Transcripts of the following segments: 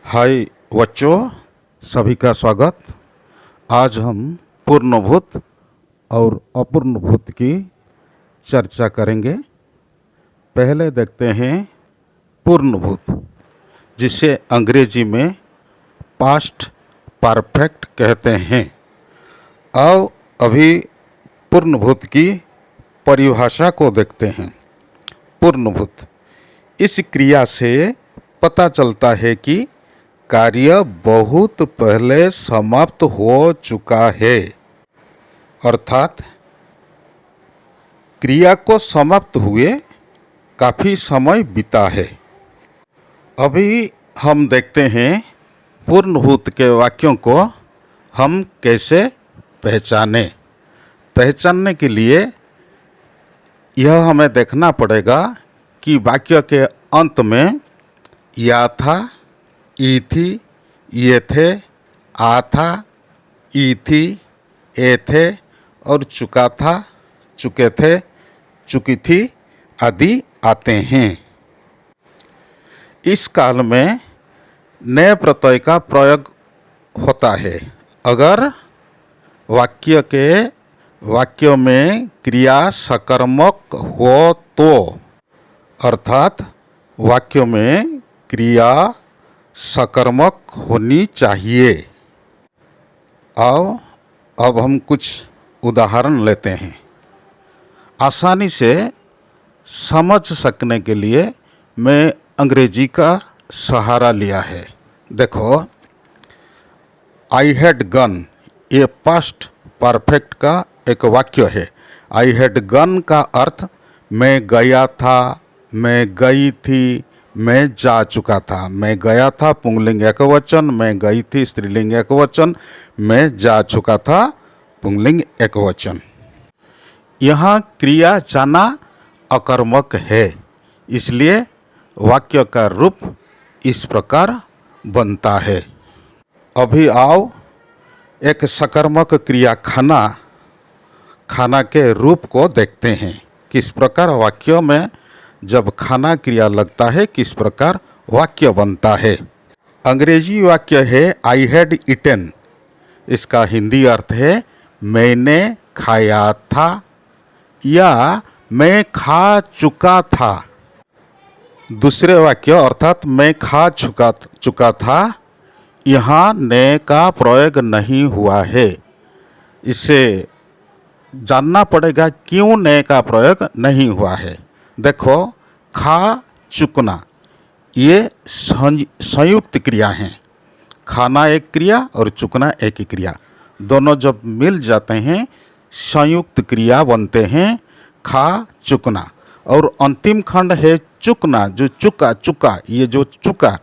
हाय बच्चों, सभी का स्वागत। आज हम पूर्णभूत और अपूर्णभूत की चर्चा करेंगे। पहले देखते हैं पूर्णभूत, जिसे अंग्रेजी में पास्ट परफेक्ट कहते हैं। आओ अभी पूर्णभूत की परिभाषा को देखते हैं। पूर्णभूत, इस क्रिया से पता चलता है कि कार्य बहुत पहले समाप्त हो चुका है, अर्थात क्रिया को समाप्त हुए काफ़ी समय बीता है। अभी हम देखते हैं पूर्णभूत के वाक्यों को हम कैसे पहचानने के लिए यह हमें देखना पड़ेगा कि वाक्य के अंत में या था, ई थी, ये थे, आ था, ई थी, ए थे और चुका था, चुके थे, चुकी थी आदि आते हैं। इस काल में नए प्रत्यय का प्रयोग होता है अगर वाक्य में क्रिया सकर्मक हो तो, अर्थात वाक्य में क्रिया सकर्मक होनी चाहिए। आओ अब हम कुछ उदाहरण लेते हैं। आसानी से समझ सकने के लिए मैं अंग्रेजी का सहारा लिया है। देखो, आई हैड गन, ये पास्ट परफेक्ट का एक वाक्य है। आई हैड गन का अर्थ मैं गया था, मैं गई थी, मैं जा चुका था। मैं गया था पुंगलिंग एकवचन, मैं गई थी स्त्रीलिंग एकवचन, मैं जा चुका था पुंगलिंग एकवचन। यहाँ क्रिया जाना अकर्मक है, इसलिए वाक्य का रूप इस प्रकार बनता है। अभी आओ एक सकर्मक क्रिया खाना के रूप को देखते हैं। किस प्रकार वाक्य में जब खाना क्रिया लगता है किस प्रकार वाक्य बनता है। अंग्रेजी वाक्य है आई हैड ईटन, इसका हिंदी अर्थ है मैंने खाया था या मैं खा चुका था। दूसरे वाक्य अर्थात मैं खा चुका था, यहाँ ने का प्रयोग नहीं हुआ है। इसे जानना पड़ेगा क्यों ने का प्रयोग नहीं हुआ है। देखो, खा चुकना ये संयुक्त क्रिया हैं। खाना एक क्रिया और चुकना एक क्रिया, दोनों जब मिल जाते हैं संयुक्त क्रिया बनते हैं खा चुकना। और अंतिम खंड है चुकना, जो चुका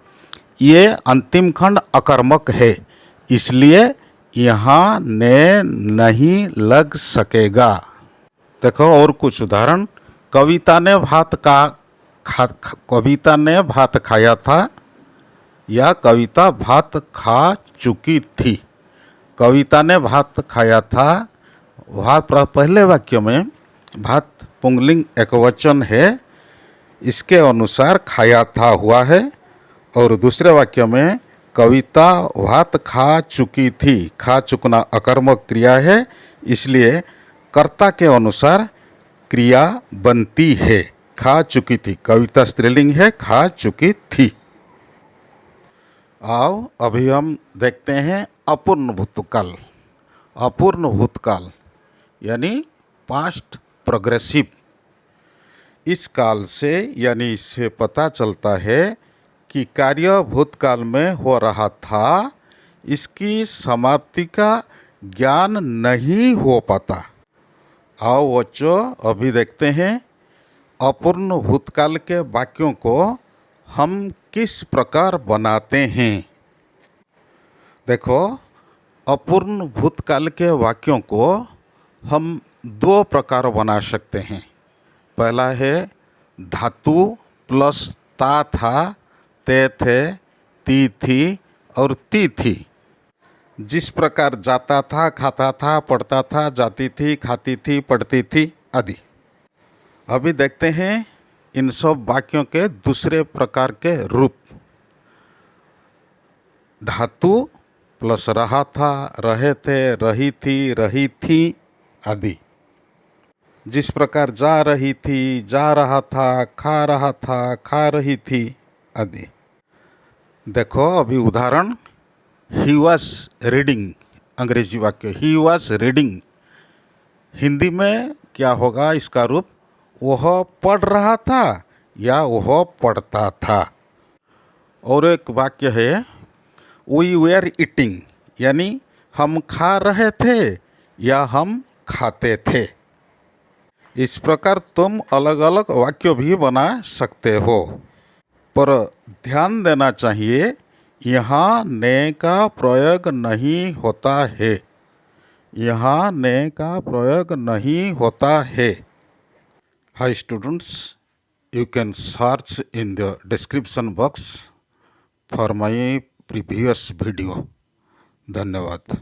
ये अंतिम खंड अकर्मक है, इसलिए यहाँ ने नहीं लग सकेगा। देखो और कुछ उदाहरण। कविता ने भात खाया था या कविता भात खा चुकी थी। कविता ने भात खाया था, पहले वाक्य में भात पुंगलिंग एकवचन है, इसके अनुसार खाया था हुआ है। और दूसरे वाक्य में कविता भात खा चुकी थी, खा चुकना अकर्मक क्रिया है, इसलिए कर्ता के अनुसार क्रिया बनती है खा चुकी थी। कविता स्त्रीलिंग है, खा चुकी थी। आओ अभी हम देखते हैं अपूर्ण भूतकाल। अपूर्ण भूतकाल यानी पास्ट प्रोग्रेसिव। इस काल से यानी इससे पता चलता है कि कार्य भूतकाल में हो रहा था, इसकी समाप्ति का ज्ञान नहीं हो पाता। आओ बच्चों अभी देखते हैं अपूर्ण भूतकाल के वाक्यों को हम किस प्रकार बनाते हैं। देखो, अपूर्ण भूतकाल के वाक्यों को हम दो प्रकार बना सकते हैं। पहला है धातु प्लस ता था, ते थे, ती थी और ती थी। जिस प्रकार जाता था, खाता था, पढ़ता था, जाती थी, खाती थी, पढ़ती थी आदि। अभी देखते हैं इन सब वाक्यों के दूसरे प्रकार के रूप। धातु प्लस रहा था, रहे थे, रही थी आदि। जिस प्रकार जा रही थी, जा रहा था, खा रही थी आदि। देखो अभी उदाहरण, ही वॉज रीडिंग, अंग्रेजी वाक्य ही वॉज रीडिंग। हिंदी में क्या होगा इसका रूप? वह पढ़ रहा था या वह पढ़ता था। और एक वाक्य है वी वेयर ईटिंग, यानी हम खा रहे थे या हम खाते थे। इस प्रकार तुम अलग अलग वाक्य भी बना सकते हो, पर ध्यान देना चाहिए यहाँ ने का प्रयोग नहीं होता है। यहाँ ने का प्रयोग नहीं होता है। Hi students, you can search in the description box for my previous video. धन्यवाद।